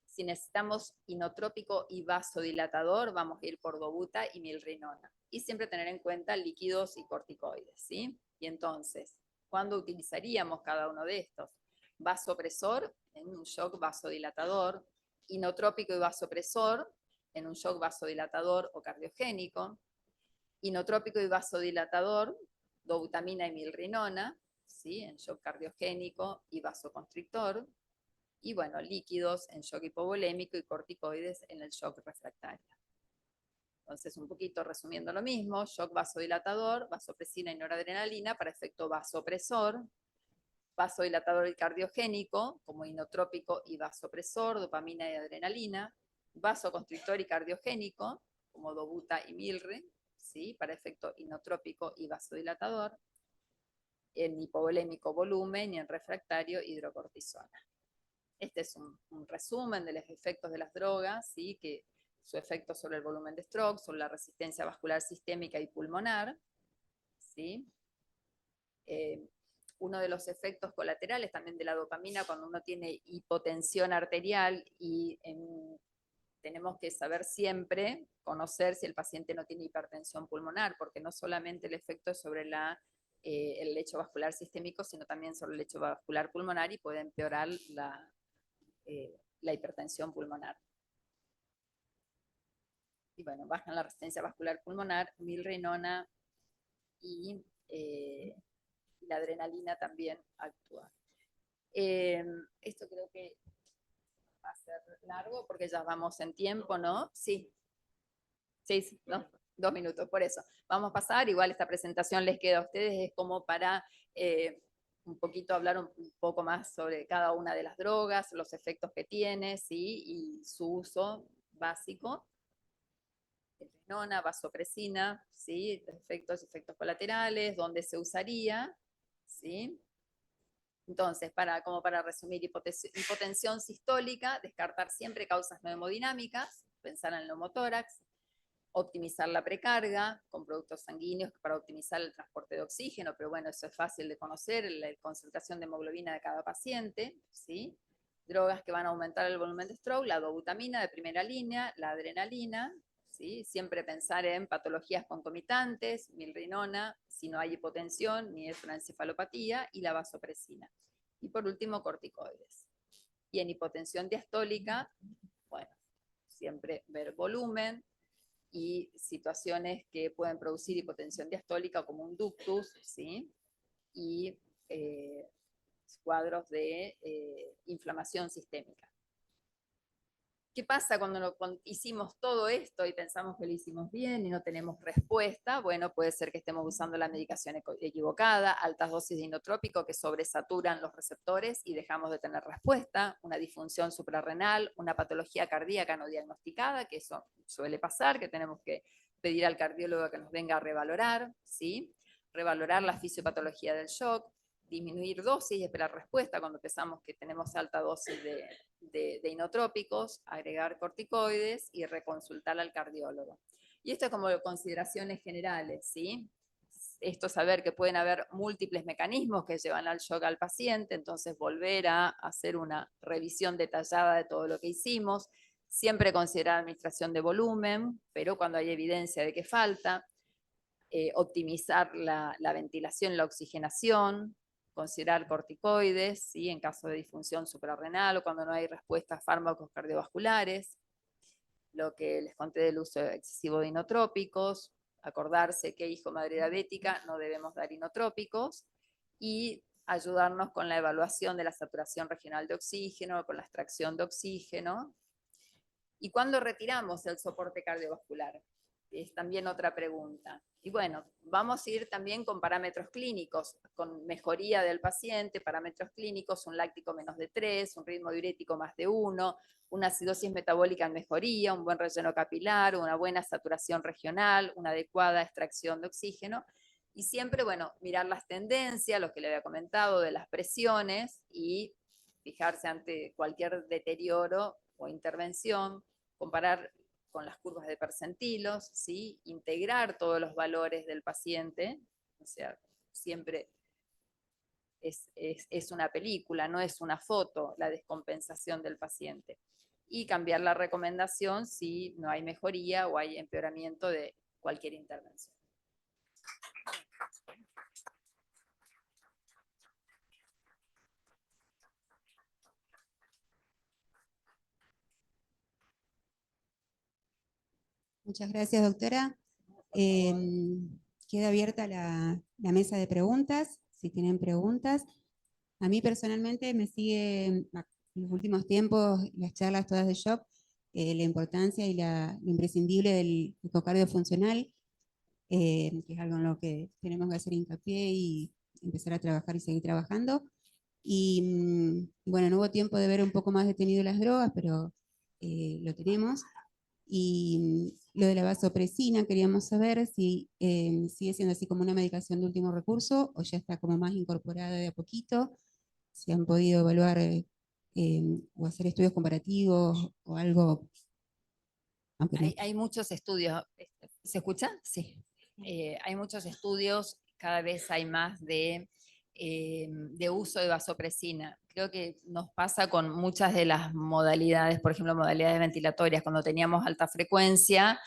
Speaker 2: Si necesitamos inotrópico y vasodilatador, vamos a ir por dobuta y milrinona. Y siempre tener en cuenta líquidos y corticoides, ¿sí? Y entonces, ¿cuándo utilizaríamos cada uno de estos? Vasopresor en un shock vasodilatador, inotrópico y vasopresor en un shock vasodilatador o cardiogénico, inotrópico y vasodilatador, dobutamina y milrinona, ¿sí? En shock cardiogénico y vasoconstrictor, y bueno, líquidos en shock hipovolémico y corticoides en el shock refractario. Entonces, un poquito resumiendo lo mismo: shock vasodilatador, vasopresina y noradrenalina para efecto vasopresor, vasodilatador y cardiogénico como inotrópico y vasopresor, dopamina y adrenalina, vasoconstrictor y cardiogénico como dobuta y milre, ¿sí? Para efecto inotrópico y vasodilatador, en hipovolémico volumen, y en refractario hidrocortisona. Este es un resumen de los efectos de las drogas, ¿sí? Que su efecto sobre el volumen de stroke, sobre la resistencia vascular sistémica y pulmonar, ¿sí? Uno de los efectos colaterales también de la dopamina, cuando uno tiene hipotensión arterial, y tenemos que saber siempre, conocer si el paciente no tiene hipertensión pulmonar, porque no solamente el efecto es sobre la el lecho vascular sistémico, sino también sobre el lecho vascular pulmonar y puede empeorar la hipertensión pulmonar. Y bueno, bajan la resistencia vascular pulmonar, milrinona y la adrenalina también actúa. Esto creo que va a ser largo porque ya vamos en tiempo, ¿no? Sí. 6, no, 2 minutos, por eso. Vamos a pasar, igual esta presentación les queda a ustedes, es como para un poquito hablar un poco más sobre cada una de las drogas, los efectos que tiene, ¿sí? Y su uso básico. Nona, vasopresina, ¿sí? Efectos colaterales, dónde se usaría, ¿sí? Entonces, como para resumir, hipotensión sistólica, descartar siempre causas no hemodinámicas, pensar en el neumotórax, optimizar la precarga con productos sanguíneos para optimizar el transporte de oxígeno, pero bueno, eso es fácil de conocer, la concentración de hemoglobina de cada paciente, ¿sí? Drogas que van a aumentar el volumen de stroke, la dobutamina de primera línea, la adrenalina, ¿sí? Siempre pensar en patologías concomitantes, milrinona, si no hay hipotensión ni es una encefalopatía, y la vasopresina. Y por último, corticoides. Y en hipotensión diastólica, bueno, siempre ver volumen, y situaciones que pueden producir hipotensión diastólica como un ductus, ¿sí? Y cuadros de inflamación sistémica. ¿Qué pasa cuando hicimos todo esto y pensamos que lo hicimos bien y no tenemos respuesta? Bueno, puede ser que estemos usando la medicación equivocada, altas dosis de inotrópico que sobresaturan los receptores y dejamos de tener respuesta, una disfunción suprarrenal, una patología cardíaca no diagnosticada, que eso suele pasar, que tenemos que pedir al cardiólogo que nos venga a revalorar, ¿sí? Revalorar la fisiopatología del shock, disminuir dosis y esperar respuesta cuando pensamos que tenemos alta dosis de inotrópicos, agregar corticoides y reconsultar al cardiólogo. Y esto es como consideraciones generales, ¿sí? Esto saber que pueden haber múltiples mecanismos que llevan al shock al paciente, entonces volver a hacer una revisión detallada de todo lo que hicimos, siempre considerar administración de volumen, pero cuando hay evidencia de que falta, optimizar la ventilación, la oxigenación, considerar corticoides, ¿sí? En caso de disfunción suprarrenal o cuando no hay respuesta a fármacos cardiovasculares, lo que les conté del uso excesivo de inotrópicos, acordarse que hijo madre diabética no debemos dar inotrópicos y ayudarnos con la evaluación de la saturación regional de oxígeno, con la extracción de oxígeno. ¿Y cuándo retiramos el soporte cardiovascular? Es también otra pregunta. Y bueno, vamos a ir también con parámetros clínicos, con mejoría del paciente, parámetros clínicos, un láctico menos de 3, un ritmo diurético más de 1, una acidosis metabólica en mejoría, un buen relleno capilar, una buena saturación regional, una adecuada extracción de oxígeno. Y siempre, bueno, mirar las tendencias, lo que le había comentado, de las presiones y fijarse ante cualquier deterioro o intervención, comparar con las curvas de percentilos, ¿sí? Integrar todos los valores del paciente, o sea, siempre es una película, no es una foto la descompensación del paciente. Y cambiar la recomendación si no hay mejoría o hay empeoramiento de cualquier intervención.
Speaker 3: Muchas gracias, doctora. Queda abierta la mesa de preguntas, si tienen preguntas. A mí personalmente me sigue en los últimos tiempos las charlas todas de shock, la importancia y lo imprescindible del ecocardio funcional, que es algo en lo que tenemos que hacer hincapié y empezar a trabajar y seguir trabajando. Y bueno, no hubo tiempo de ver un poco más detenido las drogas, pero lo tenemos. Y lo de la vasopresina, queríamos saber si sigue siendo así como una medicación de último recurso o ya está como más incorporada de a poquito, si han podido evaluar o hacer estudios comparativos o algo.
Speaker 2: Hay muchos estudios. ¿Se escucha? Sí. Hay muchos estudios, cada vez hay más de uso de vasopresina. Creo que nos pasa con muchas de las modalidades, por ejemplo, modalidades ventilatorias. Cuando teníamos alta frecuencia,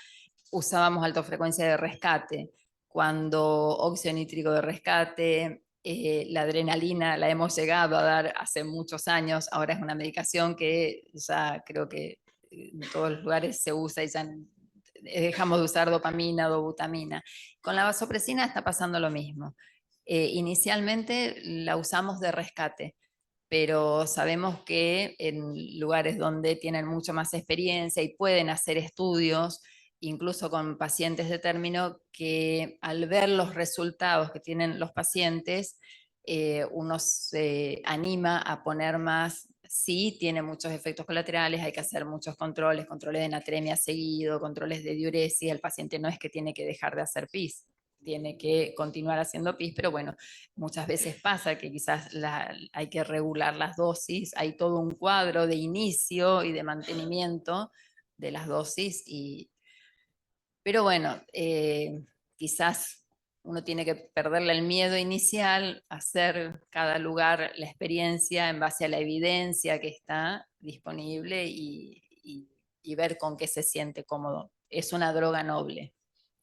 Speaker 2: usábamos alta frecuencia de rescate. cuando óxido nítrico de rescate, la adrenalina la hemos llegado a dar hace muchos años, ahora es una medicación que ya creo que en todos los lugares se usa y ya dejamos de usar dopamina, dobutamina. Con la vasopresina está pasando lo mismo. Inicialmente la usamos de rescate, pero sabemos que en lugares donde tienen mucho más experiencia y pueden hacer estudios, incluso con pacientes de término, que al ver los resultados que tienen los pacientes, uno se anima a poner más. Sí, tiene muchos efectos colaterales, hay que hacer muchos controles, controles de natremia seguido, controles de diuresis, el paciente no es que tiene que dejar de hacer pis, tiene que continuar haciendo pis, pero bueno, muchas veces pasa que quizás hay que regular las dosis, hay todo un cuadro de inicio y de mantenimiento de las dosis, pero bueno, quizás uno tiene que perderle el miedo inicial, hacer cada lugar la experiencia en base a la evidencia que está disponible y ver con qué se siente cómodo. Es una droga noble,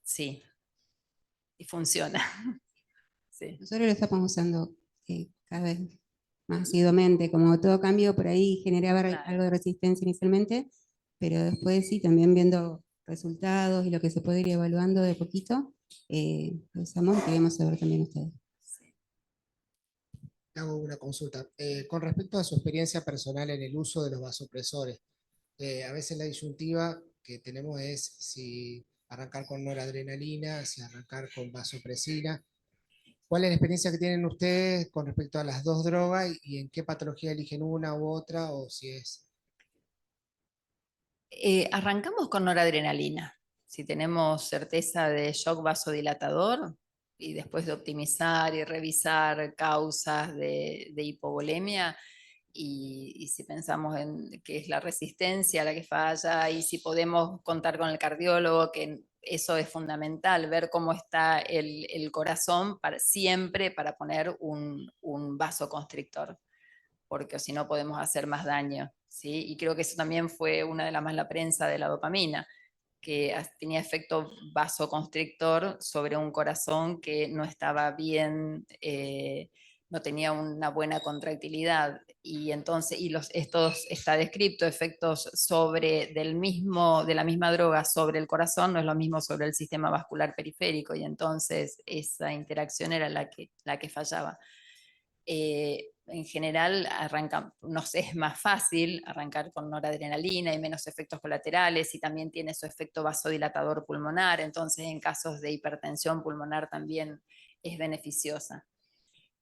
Speaker 2: sí, y funciona. Sí.
Speaker 3: Nosotros lo estamos usando cada vez más asiduamente, como todo cambio por ahí generaba
Speaker 2: Claro.
Speaker 3: algo de resistencia inicialmente, pero después sí, también viendo resultados y lo que se puede ir evaluando de poquito, lo usamos y queremos saber también ustedes.
Speaker 4: Hago una consulta. Con respecto a su experiencia personal en el uso de los vasopresores, a veces la disyuntiva que tenemos es si arrancar con noradrenalina, si arrancar con vasopresina. ¿Cuál es la experiencia que tienen ustedes con respecto a las dos drogas y en qué patología eligen una u otra o si es?
Speaker 2: Arrancamos con noradrenalina. Si tenemos certeza de shock vasodilatador y después de optimizar y revisar causas de hipovolemia, y si pensamos en qué es la resistencia a la que falla y si podemos contar con el cardiólogo, que eso es fundamental, ver cómo está el corazón siempre para poner un vasoconstrictor, porque si no podemos hacer más daño, ¿sí? Y creo que eso también fue una de las más la prensa de la dopamina, que tenía efecto vasoconstrictor sobre un corazón que no estaba bien, no tenía una buena contractilidad. Y entonces, estos está descrito efectos de la misma droga sobre el corazón, no es lo mismo sobre el sistema vascular periférico, y entonces esa interacción era la que fallaba. En general nos es más fácil arrancar con noradrenalina y menos efectos colaterales, y también tiene su efecto vasodilatador pulmonar, entonces en casos de hipertensión pulmonar también es beneficiosa.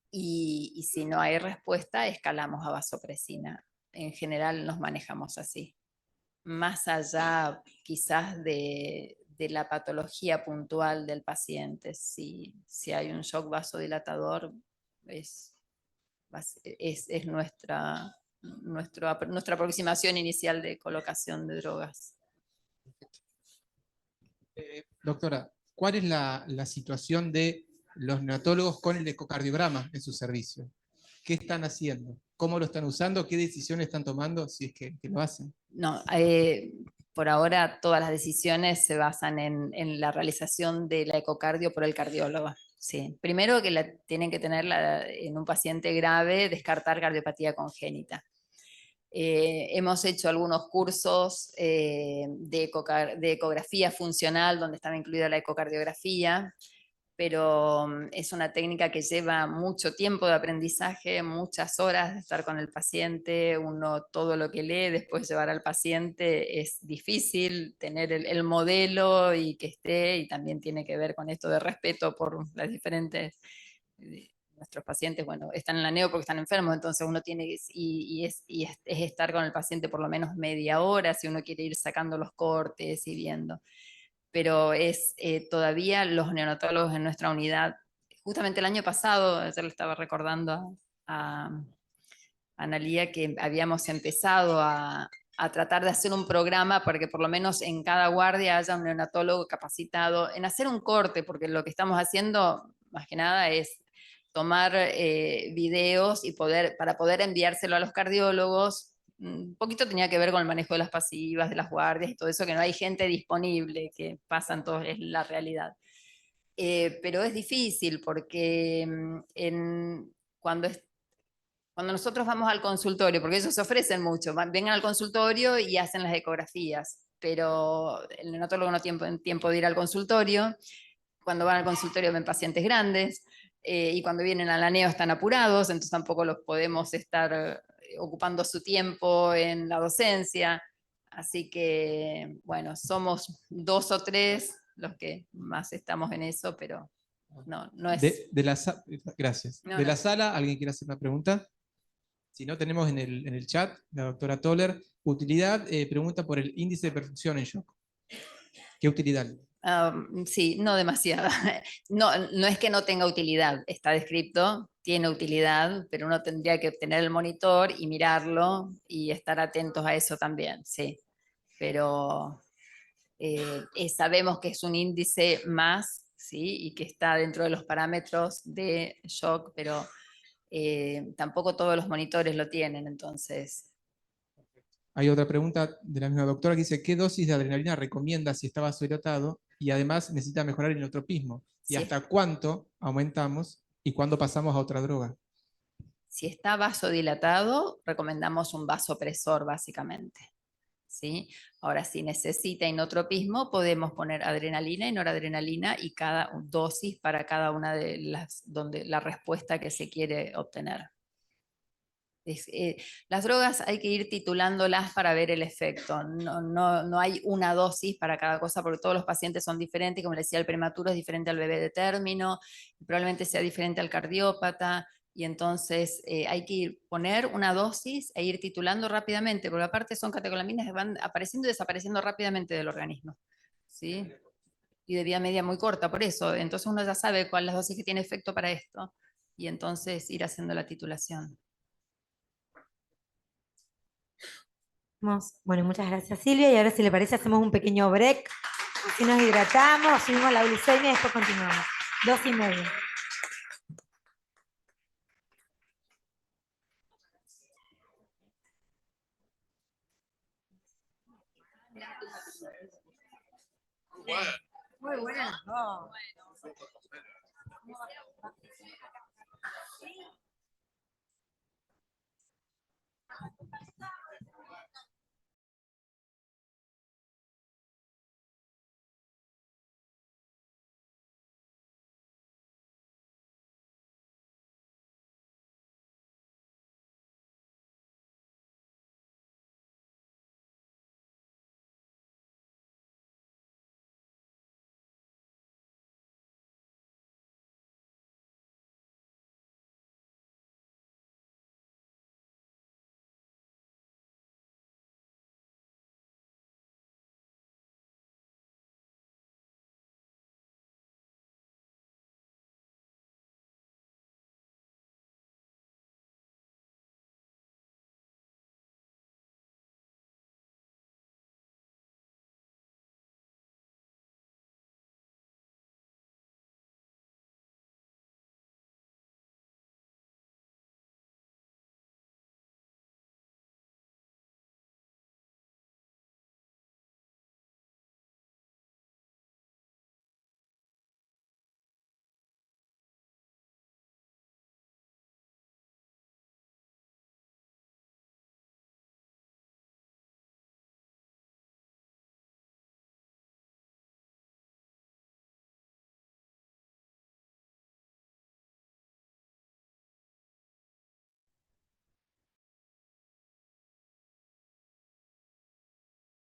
Speaker 2: Y si no hay respuesta, escalamos a vasopresina. En general nos manejamos así. Más allá quizás de la patología puntual del paciente, si hay un shock vasodilatador, es nuestra aproximación inicial de colocación de drogas.
Speaker 5: Doctora, ¿cuál es la situación de los neonatólogos con el ecocardiograma en su servicio? ¿Qué están haciendo? ¿Cómo lo están usando? ¿Qué decisiones están tomando si es que lo hacen?
Speaker 2: No, por ahora todas las decisiones se basan en la realización de la ecocardio por el cardiólogo. Sí. Primero que tienen que tenerla en un paciente grave, descartar cardiopatía congénita. Hemos hecho algunos cursos de ecografía funcional donde estaba incluida la ecocardiografía, pero es una técnica que lleva mucho tiempo de aprendizaje, muchas horas de estar con el paciente, uno todo lo que lee después llevar al paciente es difícil, tener el modelo y que esté, y también tiene que ver con esto de respeto por las diferentes... nuestros pacientes, bueno, están en la neo porque están enfermos, entonces uno tiene que, es estar con el paciente por lo menos media hora si uno quiere ir sacando los cortes y viendo. Pero es todavía los neonatólogos en nuestra unidad, justamente el año pasado, ayer le estaba recordando a Analía que habíamos empezado a tratar de hacer un programa para que por lo menos en cada guardia haya un neonatólogo capacitado en hacer un corte, porque lo que estamos haciendo más que nada es tomar videos para poder enviárselo a los cardiólogos. Un poquito tenía que ver con el manejo de las pasivas, de las guardias y todo eso, que no hay gente disponible, que pasan todos, es la realidad. pero es difícil porque cuando nosotros vamos al consultorio, porque ellos se ofrecen mucho, vengan al consultorio y hacen las ecografías, pero el neonatólogo no tiene tiempo de ir al consultorio. Cuando van al consultorio ven pacientes grandes, y cuando vienen al aneo están apurados, entonces tampoco los podemos estar ocupando su tiempo en la docencia. Así que, bueno, somos 2 o 3 los que más estamos en eso, pero no es...
Speaker 5: Gracias.
Speaker 2: No,
Speaker 5: De
Speaker 2: no.
Speaker 5: la sala, ¿alguien quiere hacer una pregunta? Si no, tenemos en el chat, la doctora Toller, utilidad, pregunta por el índice de perfusión en shock. ¿Qué utilidad?
Speaker 2: Sí, no demasiada. No es que no tenga utilidad, está descrito, tiene utilidad, pero uno tendría que tener el monitor y mirarlo y estar atentos a eso también, sí. Pero sabemos que es un índice más, ¿sí? Y que está dentro de los parámetros de shock, pero tampoco todos los monitores lo tienen, entonces...
Speaker 5: Hay otra pregunta de la misma doctora que dice, ¿qué dosis de adrenalina recomienda si está vasodilatado y además necesita mejorar el inotropismo? ¿Y
Speaker 2: Sí.
Speaker 5: hasta cuánto aumentamos y cuándo pasamos a otra droga?
Speaker 2: Si está vasodilatado, recomendamos un vasopresor básicamente, ¿sí? Ahora, si necesita inotropismo, podemos poner adrenalina y noradrenalina y cada dosis para cada una de la respuesta que se quiere obtener. Las drogas hay que ir titulándolas para ver el efecto. No hay una dosis para cada cosa porque todos los pacientes son diferentes. Como les decía, el prematuro es diferente al bebé de término, probablemente sea diferente al cardiópata. Y entonces hay que poner una dosis e ir titulando rápidamente, porque aparte son catecolaminas que van apareciendo y desapareciendo rápidamente del organismo, ¿sí? Y de vida media muy corta, por eso. Entonces uno ya sabe cuál es la dosis que tiene efecto para esto. Y entonces ir haciendo la titulación.
Speaker 1: Bueno, muchas gracias Silvia, y ahora si le parece hacemos un pequeño break, así nos hidratamos, subimos la glucemia y después continuamos. 2:30. Muy buenas.